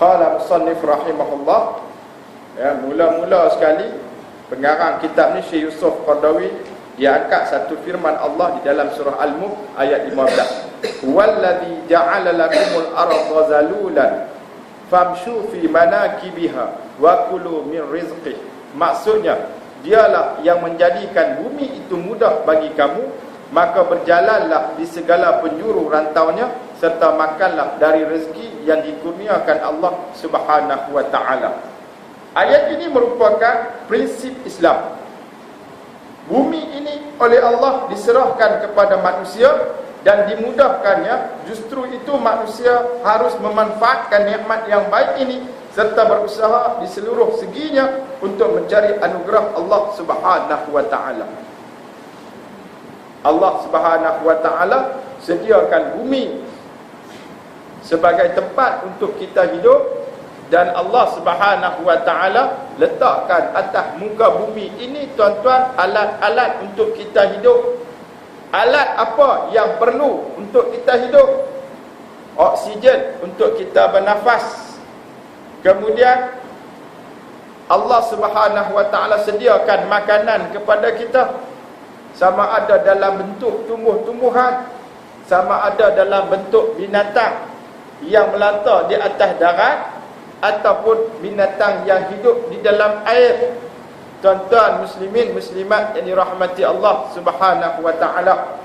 Qala musannif rahimahullah, ya, mula-mula sekali pengarang kitab ni Syekh Yusuf Qaradawi, dia angkat satu firman Allah di dalam surah Al-Mulk ayat 15. Wallazi ja'ala lakumul arda zalulan famshu fi manakibiha wa kulu min rizqih. Maksudnya, dialah yang menjadikan bumi itu mudah bagi kamu, maka berjalanlah di segala penjuru rantaunya serta makanlah dari rezeki yang dikurniakan Allah Subhanahu wa taala. Ayat ini merupakan prinsip Islam. Bumi ini oleh Allah diserahkan kepada manusia dan dimudahkannya. Justru itu manusia harus memanfaatkan nikmat yang baik ini serta berusaha di seluruh seginya untuk mencari anugerah Allah Subhanahu wa taala. Allah Subhanahu wa taala sediakan bumi sebagai tempat untuk kita hidup, dan Allah Subhanahu wa taala letakkan atas muka bumi ini, tuan-tuan, alat-alat untuk kita hidup. Alat apa yang perlu untuk kita hidup? Oksigen untuk kita bernafas. Kemudian Allah Subhanahu wa taala sediakan makanan kepada kita, sama ada dalam bentuk tumbuh-tumbuhan, sama ada dalam bentuk binatang yang melata di atas darat, ataupun binatang yang hidup di dalam air. Tuan-tuan muslimin muslimat yang dirahmati Allah Subhanahu wa taala.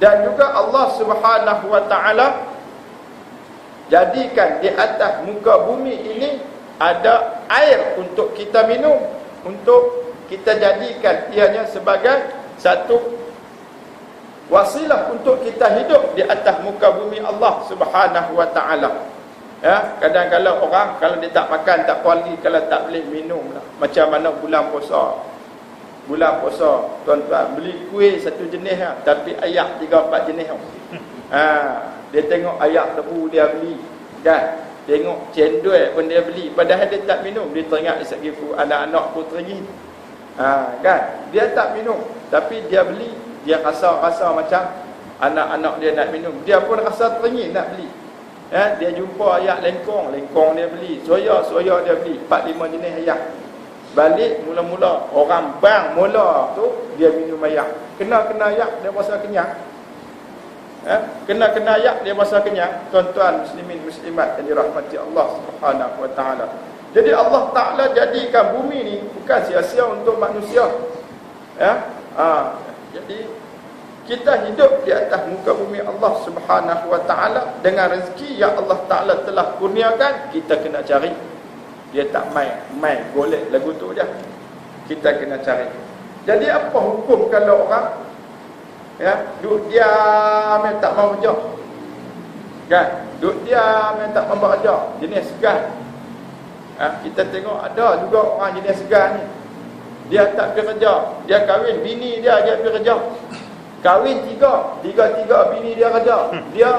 Dan juga Allah Subhanahu wa taala jadikan di atas muka bumi ini ada air untuk kita minum, untuk kita jadikan ianya sebagai satu wasilah untuk kita hidup di atas muka bumi Allah Subhanahu wa taala. Ya, kadang-kadang orang kalau dia tak makan tak kuali, kalau tak boleh minum lah. Macam mana bulan puasa. Bulan puasa, tuan-tuan, beli kuih satu jenis lah, tapi ayak 3-4 jenis lah. Dia tengok ayak tebu dia beli, kan? Tengok cendol pun dia beli, padahal dia tak minum. Dia teringat segi anak-anak puteri, kan? Dia tak minum, tapi dia beli. Dia rasa-rasa macam anak-anak dia nak minum, dia pun rasa teringin nak beli. Dia jumpa ayak lengkong dia beli, soya dia beli, 4-5 jenis ayak. Balik mula-mula orang bang mula tu dia minum ayak. Kena ayak dia rasa kenyang. Kena ayak dia rasa kenyang. Tuan-tuan muslimin muslimat yang dirahmati Allah Subhanahu wa taala. Jadi Allah Taala jadikan bumi ni bukan sia-sia untuk manusia. Jadi kita hidup di atas muka bumi Allah Subhanahu wa taala dengan rezeki yang Allah Taala telah kurniakan. Kita kena cari. Dia tak main golek lagu tu je. Kita kena cari. Jadi apa hukum kalau orang duduk diam tak mau kerja? Kan? Duduk diam tak mau kerja, jenis segan. Kita tengok ada juga orang jenis segan ni. Dia tak pergi kerja, dia kahwin bini dia pergi kerja. Kahwin tiga bini dia kerja. Dia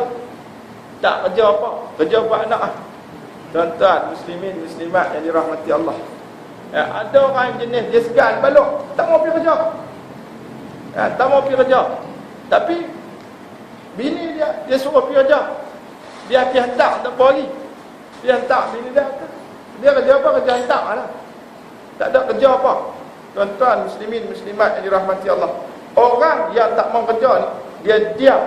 tak kerja apa, kerja buat anak. Tuan-tuan muslimin muslimat yang dirahmati Allah. Ada orang jenis dia segan balok, tak mau pergi kerja. Tak mau pergi kerja. Tapi bini dia suruh pergi kerja. Dia pergi hantar tak apa lagi. Dia hantar bini dia. Dia kerja apa? Kerja hantar lah. Tak ada kerja apa. Tuan-tuan muslimin muslimat yang dirahmati Allah. Orang yang tak mau kerja ni, dia diam.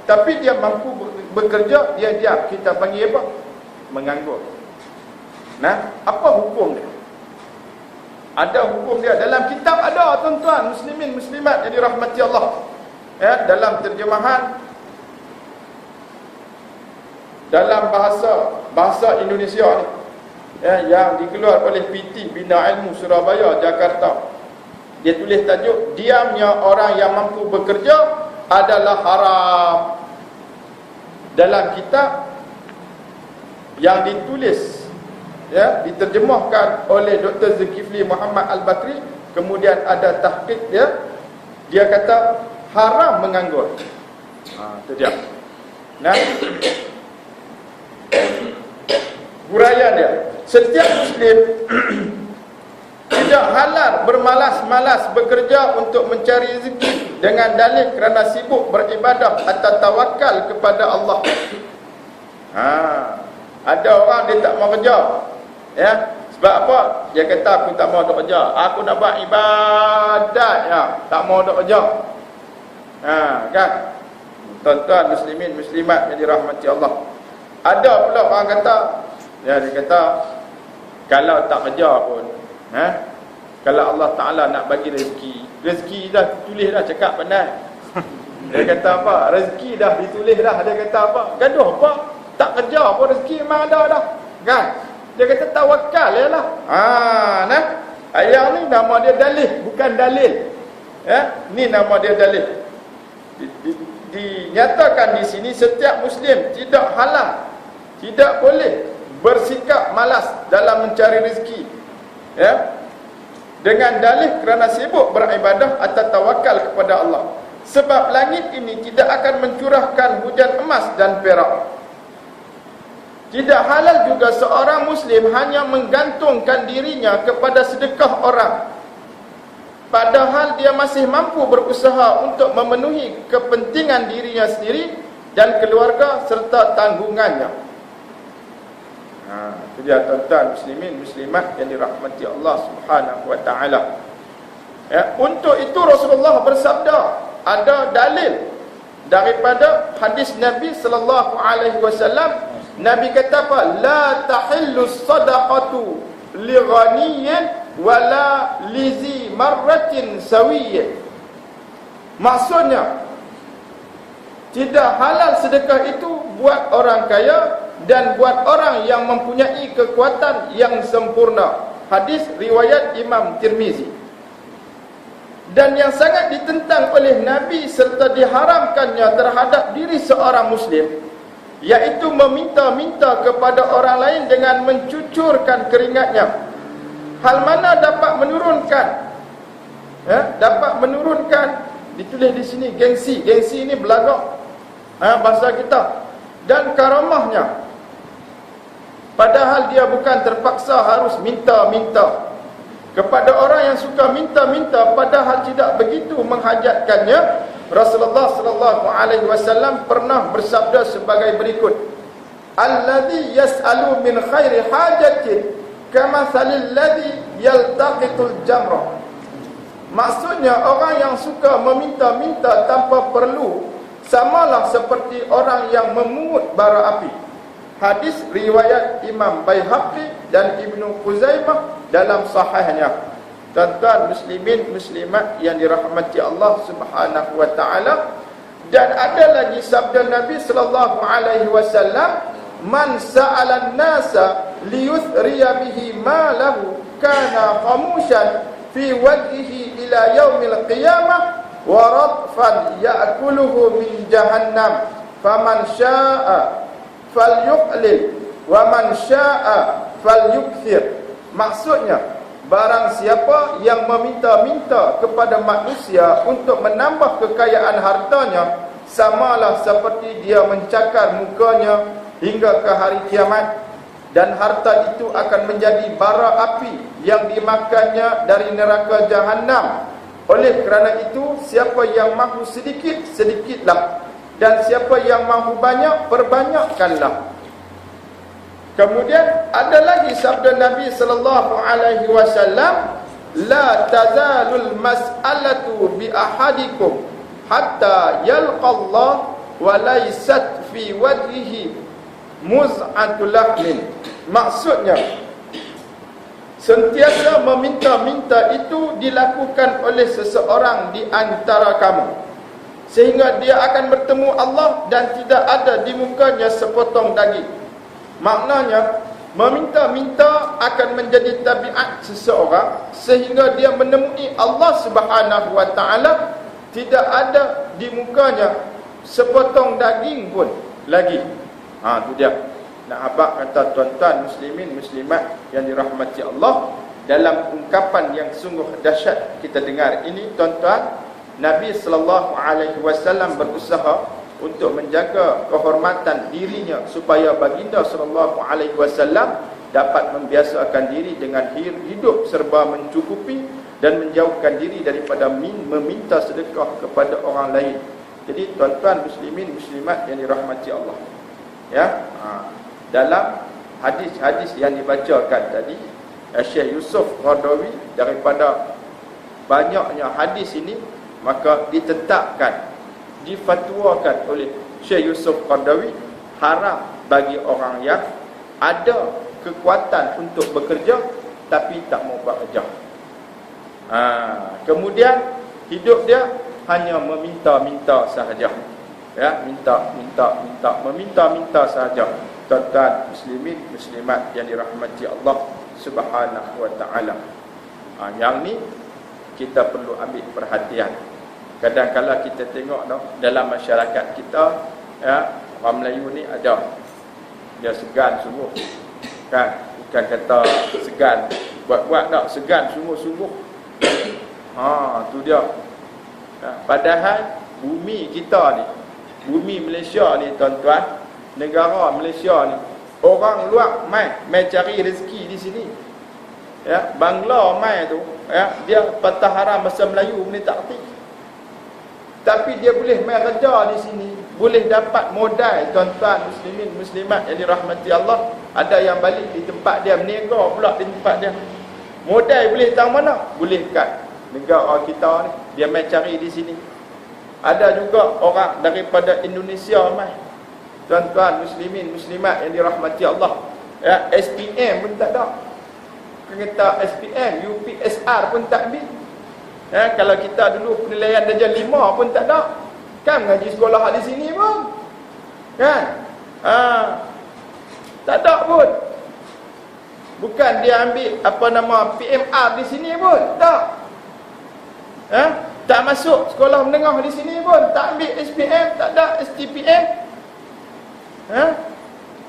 Tapi dia mampu bekerja, dia diam. Kita panggil apa? Menganggur. Apa hukum dia? Ada hukum dia. Dalam kitab ada, tuan-tuan muslimin muslimat yang dirahmati Allah. Dalam terjemahan, dalam bahasa Indonesia ni, yang dikeluar oleh PT Bina Ilmu Surabaya, Jakarta, dia tulis tajuk, diamnya orang yang mampu bekerja adalah haram. Dalam kitab yang ditulis, diterjemahkan oleh Dr. Zulkifli Muhammad Al-Bakri, kemudian ada tahqiq dia kata haram menganggur. Itu dia. Huraian dia, setiap muslim tidak halal bermalas-malas bekerja untuk mencari rezeki dengan dalih kerana sibuk beribadah atau tawakal kepada Allah. Ada orang dia tak mau kerja. Ya. Sebab apa? Dia kata aku tak mau duk kerja. Aku nak buat ibadat ya, tak mau duk kerja. Kan? Tuan-tuan muslimin muslimat yang dirahmati Allah. Ada pula orang kata, ya dia kata kalau tak kerja pun, kalau Allah Taala nak bagi rezeki dah tulis dah, cakap pandai. Dia kata apa? Rezeki dah ditulis dah. Dia kata apa? Gaduh apa? Tak kerja pun rezeki memang ada dah. Kan? Dia kata tawakal je lah. Ayat ni nama dia dalil, bukan dalil. Ni nama dia dalil. Dinyatakan di sini setiap Muslim tidak halal, tidak boleh bersikap malas dalam mencari rezeki. Dengan dalih kerana sibuk beribadah atau tawakal kepada Allah. Sebab langit ini tidak akan mencurahkan hujan emas dan perak. Tidak halal juga seorang Muslim hanya menggantungkan dirinya kepada sedekah orang, padahal dia masih mampu berusaha untuk memenuhi kepentingan dirinya sendiri dan keluarga serta tanggungannya. Itu dia tuan-tuan muslimin muslimat yang dirahmati Allah Subhanahu wa taala. Untuk itu Rasulullah bersabda, ada dalil daripada hadis Nabi sallallahu alaihi wasallam. Nabi kata apa? La tahillu sadaqatu li ghaniyyin wala lizi marratin sawiyyin. Maksudnya tidak halal sedekah itu buat orang kaya dan buat orang yang mempunyai kekuatan yang sempurna. Hadis riwayat Imam Tirmizi. Dan yang sangat ditentang oleh Nabi serta diharamkannya terhadap diri seorang Muslim, iaitu meminta-minta kepada orang lain dengan mencucurkan keringatnya. Hal mana dapat menurunkan, ditulis di sini gengsi. Gengsi ini belagak, bahasa kita. Dan karamahnya, padahal dia bukan terpaksa harus minta-minta. Kepada orang yang suka minta-minta padahal tidak begitu menghajatkannya, Rasulullah sallallahu alaihi wasallam pernah bersabda sebagai berikut: Alladhi yas'alu min khairi hajatin kamathalil ladzi yaltaqitul jamrah. Maksudnya orang yang suka meminta-minta tanpa perlu samalah seperti orang yang memungut bara api. Hadis riwayat Imam Baihaqi dan Ibnu Khuzaimah dalam sahihnya. Tuan-tuan muslimin muslimat yang dirahmati Allah Subhanahu wa taala. Dan ada lagi sabda Nabi sallallahu alaihi wasallam, man sa'alan nasa liyuthriya bihi malahu kana khamushan fi wajhihi ila yaumil qiyamah wa radfan ya'kuluhu min jahannam faman syaa'a falyuqlil wa man syaa'a falyukthir. Maksudnya, barang siapa yang meminta-minta kepada manusia untuk menambah kekayaan hartanya, samalah seperti dia mencakar mukanya hingga ke hari kiamat, dan harta itu akan menjadi bara api yang dimakannya dari neraka Jahannam. Oleh kerana itu, siapa yang mahu sedikit, sedikitlah, dan siapa yang mahu banyak, perbanyakkanlah. Kemudian ada lagi sabda Nabi sallallahu alaihi wasallam, la tazalul mas'alatu bi ahadikum hatta yalqa Allah wa laysat fi wajhihi muz'atul lahmin. Maksudnya, sentiasa meminta-minta itu dilakukan oleh seseorang di antara kamu sehingga dia akan bertemu Allah dan tidak ada di mukanya sepotong daging. Maknanya, meminta-minta akan menjadi tabiat seseorang sehingga dia menemui Allah Subhanahu wa taala, tidak ada di mukanya sepotong daging pun lagi. Itu dia. Nak abang kata tuan-tuan muslimin muslimat yang dirahmati Allah, dalam ungkapan yang sungguh dahsyat kita dengar ini tuan-tuan, Nabi sallallahu alaihi wasallam berusaha untuk menjaga kehormatan dirinya supaya baginda sallallahu alaihi wasallam dapat membiasakan diri dengan hidup serba mencukupi dan menjauhkan diri daripada meminta sedekah kepada orang lain. Jadi tuan-tuan muslimin muslimat yang dirahmati Allah, dalam hadis-hadis yang dibacakan tadi, Syekh Yusuf Qaradawi, daripada banyaknya hadis ini, maka ditetapkan, difatwakan oleh Syekh Yusuf Qaradawi, haram bagi orang yang ada kekuatan untuk bekerja tapi tak mau bekerja. Kemudian hidup dia hanya meminta-minta sahaja. Ya, meminta sahaja. Tuan-tuan muslimin muslimat yang dirahmati Allah Subhanahu wa taala. Yang ni kita perlu ambil perhatian. Kadang-kadang kita tengok dalam masyarakat kita, ya, orang Melayu ni ada dia segan sungguh. Kan? Bukan kata segan buat-buat tak, segan sungguh-sungguh. Tu dia. Padahal bumi kita ni, bumi Malaysia ni tuan-tuan, negara Malaysia ni, orang luar mai cari rezeki di sini. Ya, Bangla mai tu, ya, dia patah haram bahasa Melayu ni tak erti. Tapi dia boleh mai kerja di sini, boleh dapat modal, tuan-tuan muslimin muslimat yang dirahmati Allah. Ada yang balik di tempat dia, berniaga pula di tempat dia. Modal boleh tang mana? Boleh kat negara kita ni, dia mai cari di sini. Ada juga orang daripada Indonesia mai. Tuan-tuan muslimin muslimat yang dirahmati Allah, ya, SPM pun tak ada. Kita SPM, UPSR pun tak ambil. Ya, kalau kita dulu penilaian darjah 5 pun tak ada. Kan mengaji sekolah di sini pun. Kan? Tak ada pun. Bukan dia ambil apa nama PMR di sini pun, tak. Tak masuk sekolah menengah di sini pun, tak ambil SPM, tak ada STPM.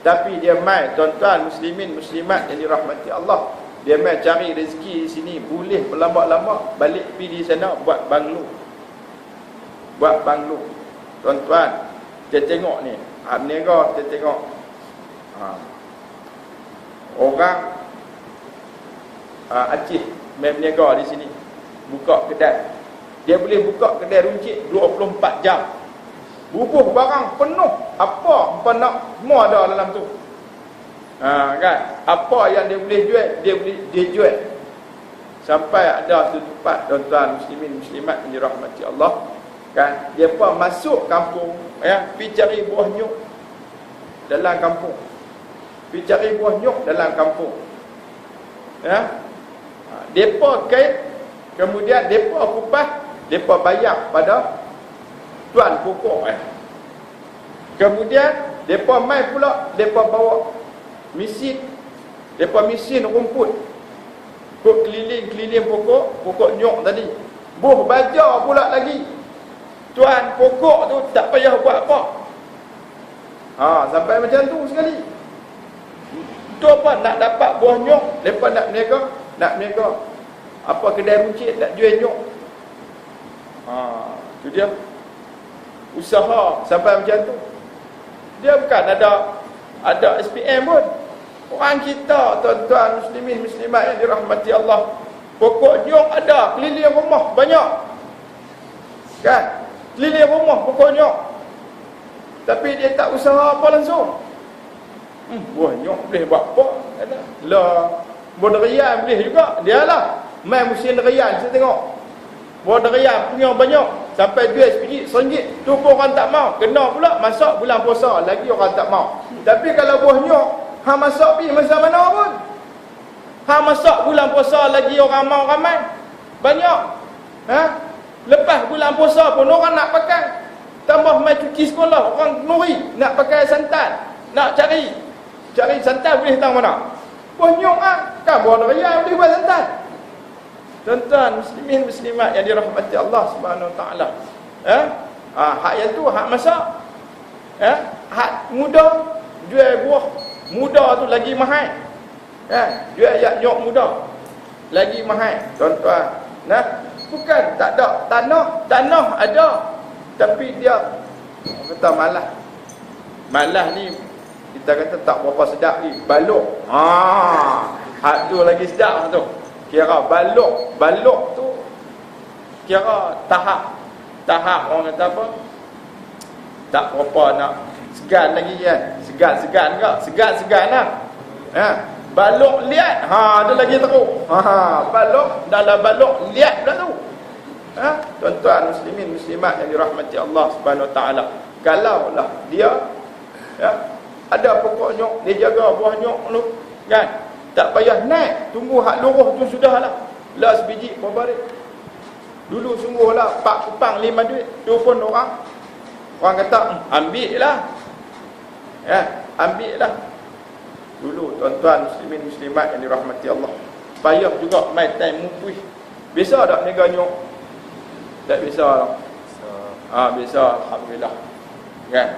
Tapi dia mai, tuan-tuan muslimin muslimat yang dirahmati Allah, dia mai cari rezeki di sini, boleh berlama-lama balik pergi di sana buat banglo. Buat banglo. Tuan-tuan, kita tengok ni, berniaga, kita tengok orang Aceh main berniaga di sini, buka kedai. Dia boleh buka kedai runcit 24 jam. Bubuh barang penuh. Apa nak semua ada dalam tu. Kan? Apa yang dia boleh jual, dia jual. Sampai ada satu tempat, tuan-tuan muslimin muslimat yang dirahmati Allah, kan, dia pun masuk kampung, ya, pergi cari buah nyuk dalam kampung. Pergi cari buah nyuk dalam kampung. Ya. Depa kait, kemudian depa kupas, depa bayar pada tuan pokok. Kemudian depa mai pula, depa bawa mesin, depa mesin rumput, keliling pokok nyok tadi. Buh baja pula lagi. Tuan pokok tu tak payah buat apa. Sampai macam tu sekali. Tu apa nak dapat buah nyok, depa nak berniaga. Apa kedai runcit nak jual nyok. Tu dia usaha sampai macam tu. Dia bukan ada SPM pun. Orang kita, tuan-tuan muslimin muslimat yang dirahmati Allah, pokok nyok ada keliling rumah banyak. Kan? Keliling rumah pokok nyok. Tapi dia tak usaha apa langsung. Buah nyok boleh buat apa? Lah, buah derian boleh juga. Dialah main musim derian, saya tengok. Buah derian punya banyak, sampai jual sebiji RM1. Tu pun orang tak mau. Kena pula masak bulan puasa, lagi orang tak mau. Tapi kalau buah nyok, hang masak pergi masa mana pun. Hang masak bulan puasa lagi orang mau ramai. Banyak. Lepas bulan puasa pun orang nak pakai. Tambah mai cuci sekolah, orang nuri nak pakai santan. Nak cari santan boleh tahu mana? Buah nyok kan buah derian boleh buat santan. Tuan-tuan muslimin muslimat yang dirahmati Allah Subhanahu wa taala. Hak yang tu hak masak. Hak muda jual buah muda tu lagi mahal. Jual yak nyok muda lagi mahal, tuan-tuan. Bukan tak ada tanah ada, tapi dia kata malas. Malas ni kita kata tak berapa sedap ni, balok. Hak tu lagi sedap tu. Kira balok tu kira tahap orang kata apa? Tak berapa nak segan lagi kan. Segan lah. Balok liat, ada lagi teruk. Balok, dalam balok liat pula tu. Tuan-tuan muslimin muslimat yang dirahmati Allah Subhanahu Wa Taala, kalaulah dia ada pokok nyok, dia jaga buah nyok tu kan, tak payah naik, tunggu hak luruh tu sudahlah. Lah sebiji berbalik. Dulu sungguhlah 4 kupang 5 duit, tu pun orang kata ambil lah. Ambil lah. Dulu tuan-tuan muslimin muslimat yang dirahmati Allah, payah juga main time mupuih. Biasa tak niaga nyok? Tak biasa lah. Biasa alhamdulillah. Kan?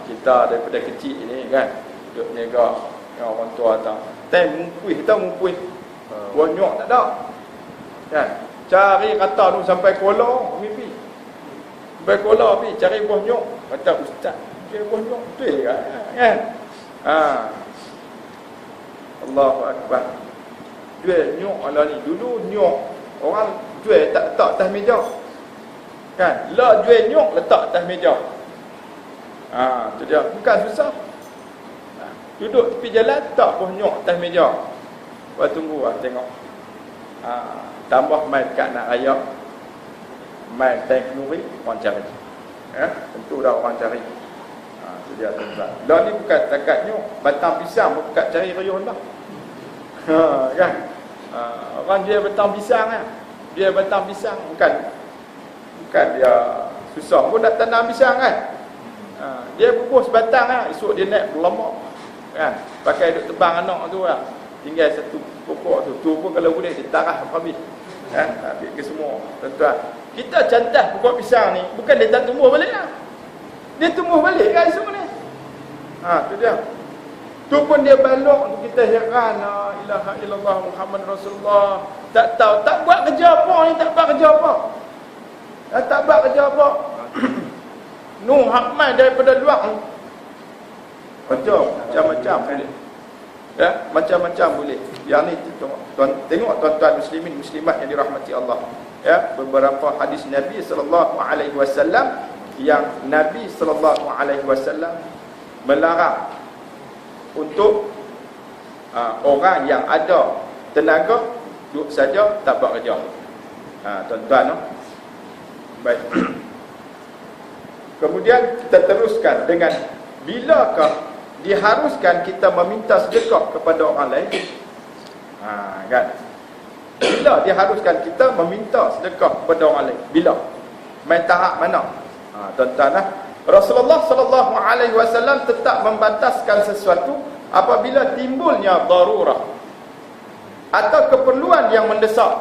Kita daripada kecil ni kan, duk niaga yang orang tua tak. Time mupuih, kita mupuih. Buah nyok tak ada. Kan? Cari kata tu sampai Kuala mimpi. Sampai Kuala pergi cari buah nyok. Kata ustaz, cari buah nyok betul kan? Allahu Akbar. Jual nyok ala ni. Dulu nyok orang jual tak letak atas meja. Kan? Lah jual nyok letak atas meja. Tu dia. Bukan susah. Duduk tepi jalan tak buah nyok atas meja. Lepas tunggu tengok. Tambah main kat nak raya, main tank nuri, orang cari. Tentu dah orang cari. Itu dia tuan-tuan. Lah ni bukan takat nyok, batang pisang pun bukan cari rayuan dah. Kan? Orang dia batang pisang kan. Dia batang pisang bukan dia susah pun nak tanam pisang kan. Dia bubuh sebatang kan, esok dia naik berlemak kan. Pakai duk tebang anak tu lah. Tinggal satu pokok tu pun kalau boleh ditarah habis. Habis ke semua tuan-tuan. Kita cantas pokok pisang ni, bukan dia tak tumbuh balik lah. Dia tumbuh balik kan esok ni. Tu dia. Tu pun dia balok tu, kita heran, la ilaha illallah Muhammad Rasulullah. Tak tahu, tak buat kerja apa ni, tak buat kerja apa. Tak buat kerja apa. Nuh hakmai daripada luar ni. Kerja macam-macam boleh. Macam-macam boleh. Yang ni tengok tuan-tuan muslimin muslimat yang dirahmati Allah. Beberapa hadis Nabi sallallahu alaihi wasallam yang Nabi sallallahu alaihi wasallam melarang untuk orang yang ada tenaga duduk saja tak buat kerja. Tuan-tuan, baik. Kemudian kita teruskan dengan bilakah diharuskan kita meminta sedekah kepada orang lain? Kan? Bila diharuskan kita meminta sedekah kepada orang lain? Bila? Main tahap mana? Tuan-tuan, Rasulullah sallallahu alaihi wasallam tetap membataskan sesuatu apabila timbulnya darurah atau keperluan yang mendesak.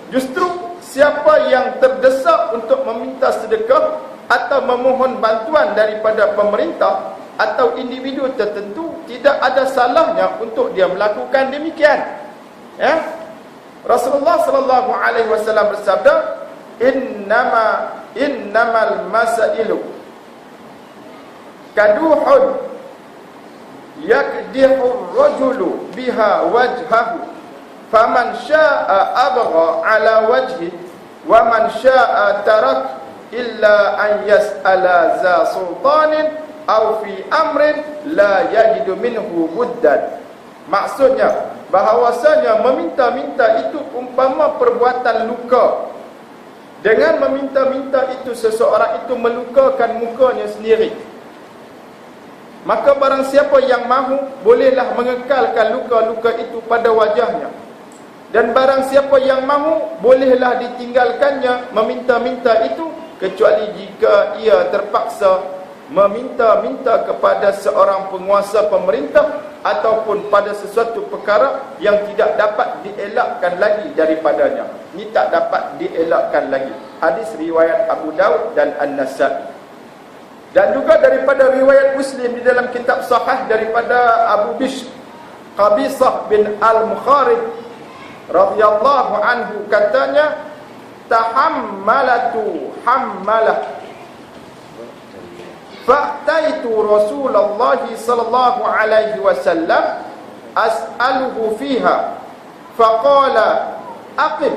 Justru siapa yang terdesak untuk meminta sedekah atau memohon bantuan daripada pemerintah atau individu tertentu, tidak ada salahnya untuk dia melakukan demikian. Rasulullah sallallahu alaihi wasallam bersabda, innamal masailu kaduhun yakdihu rajulu biha wajhahu faman syaa'a abgha ala wajhi wa man syaa'a tarak illa an yas'ala za sultanin aw fi amrin la yajidu minhu buddan. Maksudnya bahawasanya meminta-minta itu umpama perbuatan luka. Dengan meminta-minta itu seseorang itu melukakan mukanya sendiri. Maka barang siapa yang mahu bolehlah mengekalkan luka-luka itu pada wajahnya. Dan barang siapa yang mahu bolehlah ditinggalkannya meminta-minta itu, kecuali jika ia terpaksa meminta-minta kepada seorang penguasa pemerintah ataupun pada sesuatu perkara yang tidak dapat dielakkan lagi daripadanya. Ini tak dapat dielakkan lagi. Hadis riwayat Abu Daud dan An-Nasa'i. Dan juga daripada riwayat Muslim di dalam kitab sahih daripada Abu Bishr Qabisah bin Al-Mukharib radhiyallahu anhu, katanya, tahammalatu hammalah fa'taitu Rasulullah sallallahu alaihi wasallam as'aluhu fiha faqala aqim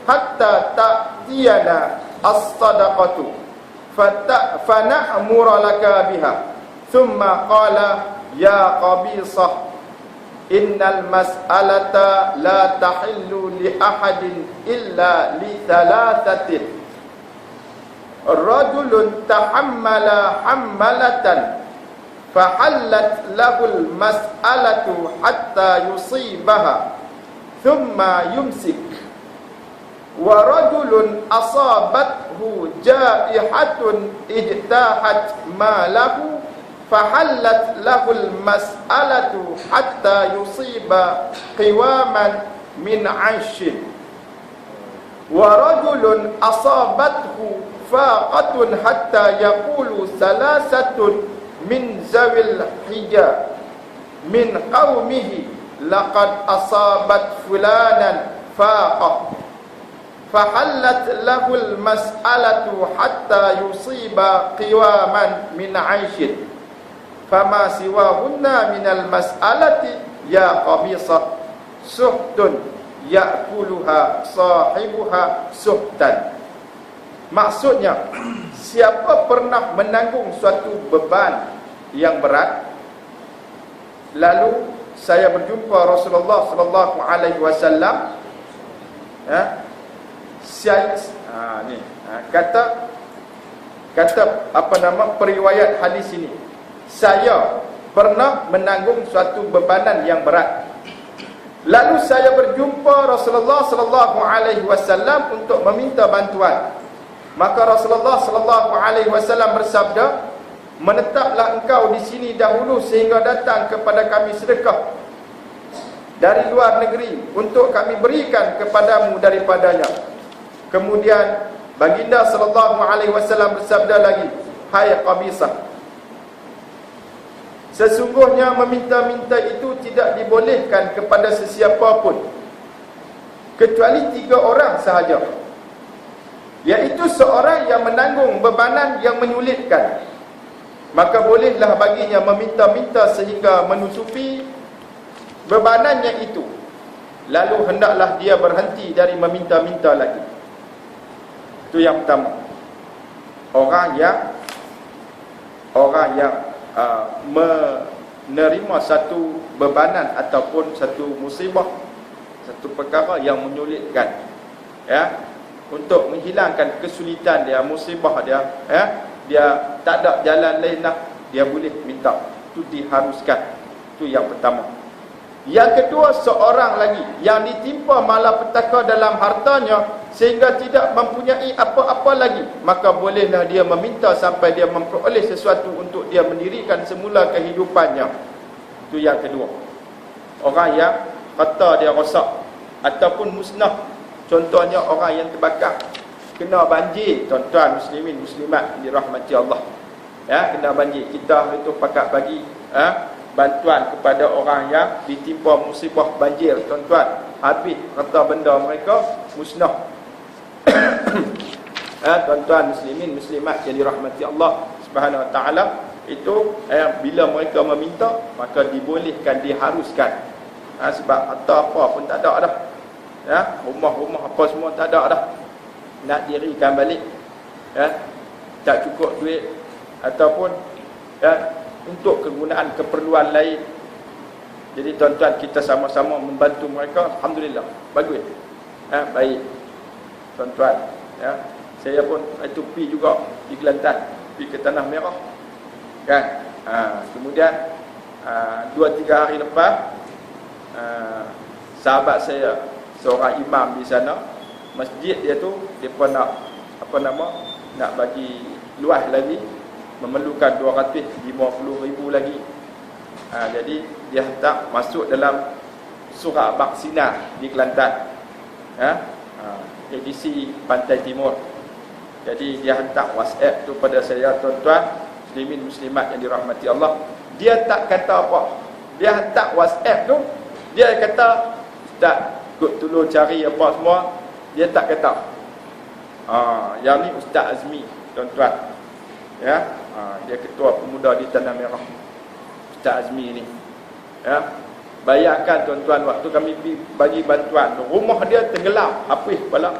hatta ta'tiyana as-sadaqatu fana'mura laka biha thumma qala ya Qabisah innal mas'alata la tahillu li ahadin illa li thalathatin. Rajulun tahammala hammalatan fahallat lahul mas'alatu hatta yusibaha thumma yumsik, wa rajulun asabathu jaihatun ijtahat malahu fahallat lahul mas'alatu hatta yusiba qiwaman min 'aishin, wa rajulun asabathu faqatun hatta yaqulu salasatun min zawil hija min qaumihi laqad asabat fulanan faqah fahallat lahul mas'alatu hatta yusiba qiwaman min 'aishin fama siwahunna minal mas'alati ya qabisa suhtun ya'kuluha sahibuha suhtan. Maksudnya, siapa pernah menanggung suatu beban yang berat, lalu saya berjumpa Rasulullah sallallahu alaihi wasallam, kata periwayat hadis ini, saya pernah menanggung suatu bebanan yang berat, lalu saya berjumpa Rasulullah sallallahu alaihi wasallam untuk meminta bantuan. Maka Rasulullah sallallahu alaihi wasallam bersabda, menetaplah engkau di sini dahulu sehingga datang kepada kami sedekah dari luar negeri untuk kami berikan kepadamu daripadanya. Kemudian baginda sallallahu alaihi wasallam bersabda lagi, hai Qabisah, sesungguhnya meminta-minta itu tidak dibolehkan kepada sesiapa pun kecuali 3 orang sahaja, iaitu seorang yang menanggung bebanan yang menyulitkan, maka bolehlah baginya meminta-minta sehingga menutupi bebanannya itu, lalu hendaklah dia berhenti dari meminta-minta lagi. Itu yang pertama, orang yang menerima satu bebanan ataupun satu musibah, satu perkara yang menyulitkan, untuk menghilangkan kesulitan dia, musibah dia, dia tak ada jalan lain lah, dia boleh minta. Itu diharuskan. Itu yang pertama. Yang kedua, seorang lagi yang ditimpa malapetaka dalam hartanya sehingga tidak mempunyai apa-apa lagi, maka bolehlah dia meminta sampai dia memperoleh sesuatu untuk dia mendirikan semula kehidupannya. Itu yang kedua. Orang yang harta dia rosak ataupun musnah. Contohnya orang yang terbakar, kena banjir, tuan-tuan muslimin muslimat dirahmati Allah, kena banjir, kita itu pakat bagi bantuan kepada orang yang ditimpa musibah banjir, tuan-tuan, habis harta benda mereka musnah. Tuan-tuan muslimin muslimat yang dirahmati Allah Subhanahu wa taala, itu bila mereka meminta, maka dibolehkan, diharuskan, sebab harta apa pun tak ada dah, rumah-rumah apa semua tak ada dah, nak dirikan balik, tak cukup duit ataupun untuk kegunaan keperluan lain. Jadi tuan-tuan, kita sama-sama membantu mereka, alhamdulillah, bagus, baik tuan-tuan. Saya pun itu pi juga di Kelantan, pi ke Tanah Merah kan. Kemudian 2-3 hari lepas, sahabat saya seorang imam di sana, masjid dia tu depa nak nak bagi luas lagi, memerlukan 250,000 lagi. Jadi dia hantar masuk dalam surah Baksinah di Kelantan, edisi Pantai Timur. Jadi dia hantar WhatsApp tu pada saya, tuan-tuan muslimin muslimat yang dirahmati Allah. Dia tak kata apa, dia hantar WhatsApp tu, dia kata, Ustaz, kut tolong cari apa semua. Dia tak kata. Yang ni Ustaz Azmi, tuan-tuan. Dia ketua pemuda di Tanah Merah, Ustaz Azmi ni. Bayangkan tuan-tuan, waktu kami pergi bagi bantuan, rumah dia tenggelam, habis pula.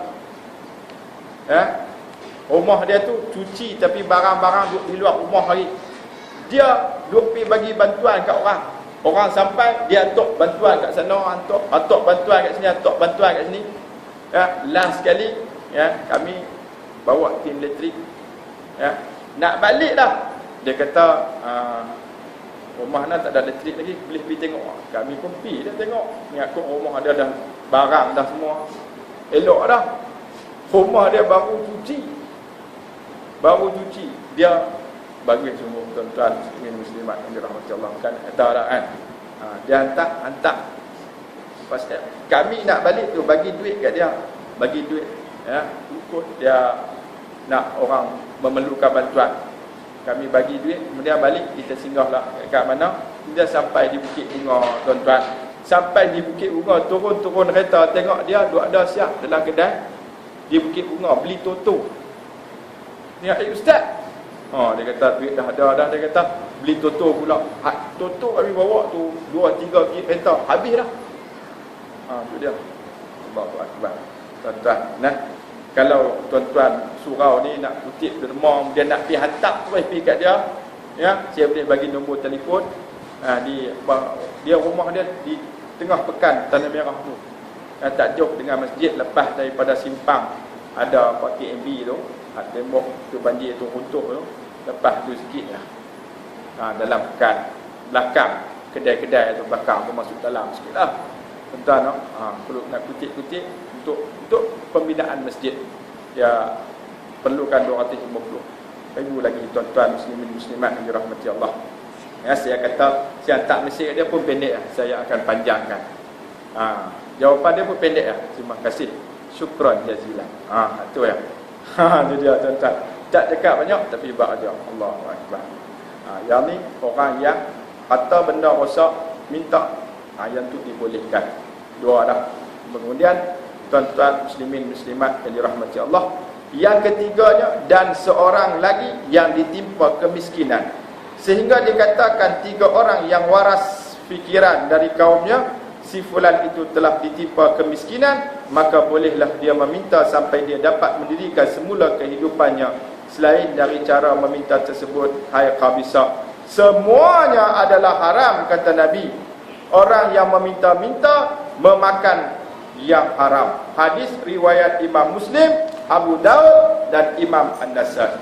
Rumah dia tu cuci, tapi barang-barang duduk di luar rumah lagi. Dia duduk pergi bagi bantuan kat orang. Orang sampai, dia atok bantuan kat sana, atok bantuan kat sini, atok bantuan kat sini. Ya, last sekali, ya, kami bawa tim elektrik. Ya, nak balik dah. Dia kata, rumah nak tak ada elektrik lagi, boleh pergi tengok. Kami pun pergi dah tengok. Ni aku rumah dia dah barang dah semua. Elok dah. Rumah dia baru cuci. Dia bagi semua tuan-tuan muslimat yang dirahmati Allah kan, ada kan. Dia hantar pas kami nak balik tu, bagi duit kat dia, bagi duit, ya, ikut dia nak orang memerlukan bantuan. Kami bagi duit, kemudian balik, kita singgahlah kat mana. Dia sampai di Bukit Bunga, tuan-tuan. Sampai di Bukit Bunga, turun kereta, tengok dia duk ada siap dalam kedai di Bukit Bunga beli toto. Ni ustaz. Dia kata duit dah ada dah, dia kata beli toto pula. Toto kami bawa tu 2-3 biji kereta, habis dah. Tu dia. Allahu akbar. Tuan-tuan, nah, kalau tuan-tuan surau ni nak kutip derma, dia nak pergi hantar, pergi kat dia, ya, saya boleh bagi nombor telefon. Dia rumah dia di tengah pekan Tanah Merah tu. Tak jauh dengan masjid, lepas daripada simpang ada pakai MB tu, tembok tu banjir tu runtuh tu, lepas tu sikit lah. Dalam pekan belakang kedai-kedai tu, belakang tu masuk dalam sikit lah. Tuan-tuan, perlu nak kutip-kutip untuk pembinaan masjid. Dia perlukan 250 ribu lagi tuan-tuan muslimin muslimat yang dirahmati Allah. Ya, saya kata saya hantar mesej dia pun pendek lah. Saya akan panjangkan. Jawapan dia pun pendek lah. Terima kasih, syukran jazilan. Itu ya. Itu dia tuan-tuan. Tak cakap banyak tapi buat aja. Allahu akbar. Yang ni orang yang kata benda rosak minta, yang tu dibolehkan. Dua dah. Kemudian tuan-tuan muslimin muslimat yang dirahmati Allah, yang ketiganya, dan seorang lagi yang ditimpa kemiskinan, sehingga dikatakan 3 orang yang waras fikiran dari kaumnya, si fulan itu telah ditimpa kemiskinan, maka bolehlah dia meminta sampai dia dapat mendirikan semula kehidupannya selain dari cara meminta tersebut. Hai Qabisah, semuanya adalah haram, kata Nabi. Orang yang meminta-minta memakan yang haram. Hadis riwayat Imam Muslim, Abu Daud dan Imam An-Nasai.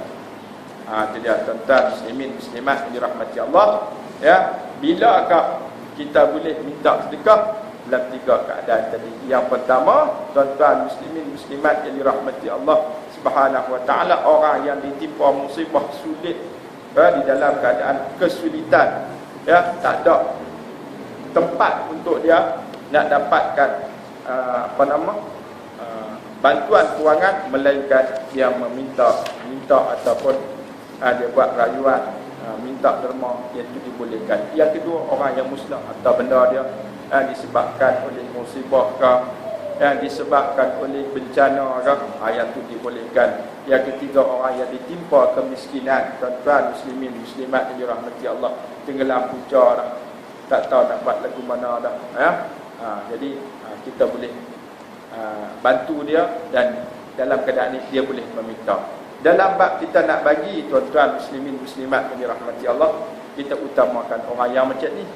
Itu dia tuan-tuan muslimin muslimat yang dirahmati Allah, ya. Bilakah kita boleh minta sedekah? Dalam 3 keadaan tadi. Yang pertama, tuan-tuan muslimin muslimat yang dirahmati Allah Subhanahu wa taala, orang yang ditimpa musibah sulit, di dalam keadaan kesulitan, ya, tak ada tempat untuk dia nak dapatkan bantuan kewangan, melainkan dia minta ataupun dia buat rayuan, minta derma, yang itu dibolehkan. Yang kedua, orang yang muslim atau benda dia disebabkan oleh musibah ke, disebabkan oleh bencana ke, yang itu dibolehkan. Yang ketiga, orang yang ditimpa kemiskinan, tuan-tuan muslimin muslimat yang dirahmati Allah, tenggelam puja dah, tak tahu nak buat lagu mana dah, ya. Jadi kita boleh bantu dia, dan dalam keadaan ini dia boleh meminta. Dalam bab kita nak bagi tuan-tuan muslimin muslimat yang dirahmati Allah, kita utamakan orang yang macam ni,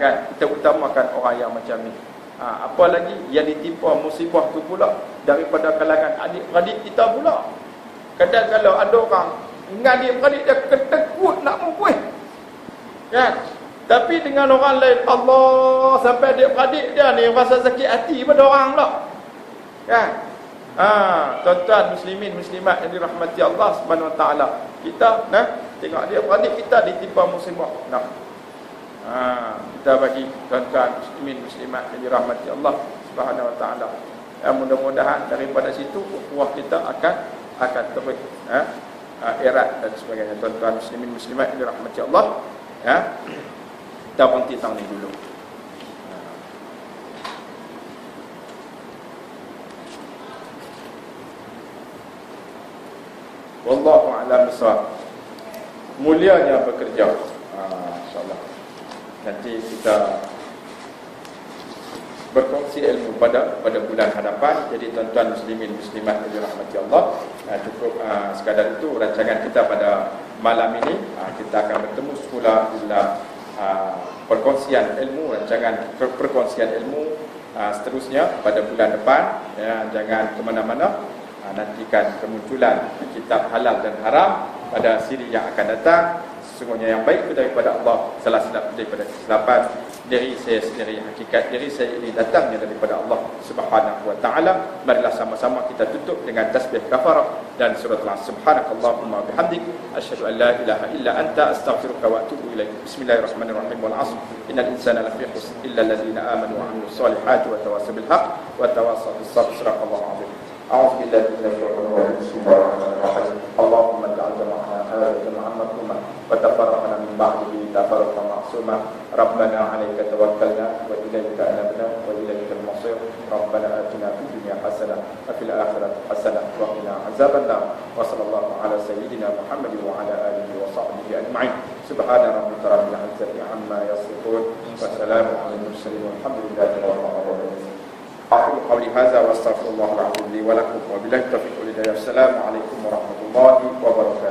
kan? Kita utamakan orang yang macam ni. Apalagi yang ditimpa musibah tu pula daripada kalangan adik-beradik kita pula. Kadang-kadang ada orang dengan adik-beradik dia ketekut nak mempuih, kan? Tapi dengan orang lain, Allah, sampai adik-beradik dia ni rasa sakit hati pada orang pula, kan? Tuan-tuan muslimin muslimat yang dirahmati Allah Subhanahu wa taala, kita tengok adik-beradik kita ditimpa musibah, kita bagi tuan-tuan muslimin muslimat yang dirahmati Allah Subhanahu wa taala. Mudah-mudahan daripada situ ukhuwah kita akan terus erat dan sebagainya. Tuan-tuan muslimin muslimat yang dirahmati Allah, ya. Kita berhenti tahun ni dulu. Wallahu a'lam bissawab. Mulianya bekerja. InsyaAllah nanti kita berkongsi ilmu pada bulan hadapan. Jadi tuan-tuan muslimin muslimat yang dirahmati Allah, cukup sekadar itu rancangan kita pada malam ini. Kita akan bertemu semula bila perkongsian ilmu, rancangan perkongsian ilmu seterusnya pada bulan depan. Ya, jangan ke mana-mana. Nantikan kemunculan kitab halal dan haram pada siri yang akan datang. Sesungguhnya yang baik itu daripada Allah, salah silap daripada kesilapan diri saya sendiri. Hakikat diri saya ini datangnya daripada Allah Subhanahu wa taala. Marilah sama-sama kita tutup dengan tasbih kafarah dan surah Al-Asr. Subhanakallahumma bihamdik asyhadu an la ilaha illa anta astaghfiruka wa atubu ilaik. Bismillahirrahmanirrahim. Wal 'asr innal insana lafi khusr illa alladhina amanu wa 'amilus solihati wa tawassaw bil haqq wa tawassaw bis sabr. Sadaqallahu 'azim. أعوذ بالله من الشيطان الرجيم. بسم الله الرحمن الرحيم. اللهم اجعل جمعنا هذا جمعا مرحوما وتفرقنا من بعده تفرقا معصوما. ربنا عليك توكلنا وإليك أنبنا وإليك المصير. ربنا آتنا في الدنيا حسنة وفي الآخرة حسنة وقنا عذاب النار. وصلى الله على سيدنا محمد وعلى آله وصحبه أجمعين. سبحان ربك رب العزة عما يصفون وسلام على المرسلين والحمد لله رب العالمين. أقول قولي هذا وأستغفر الله العظيم لي ولكم وبالله التوفيق والهداية. السلام عليكم ورحمة الله وبركاته.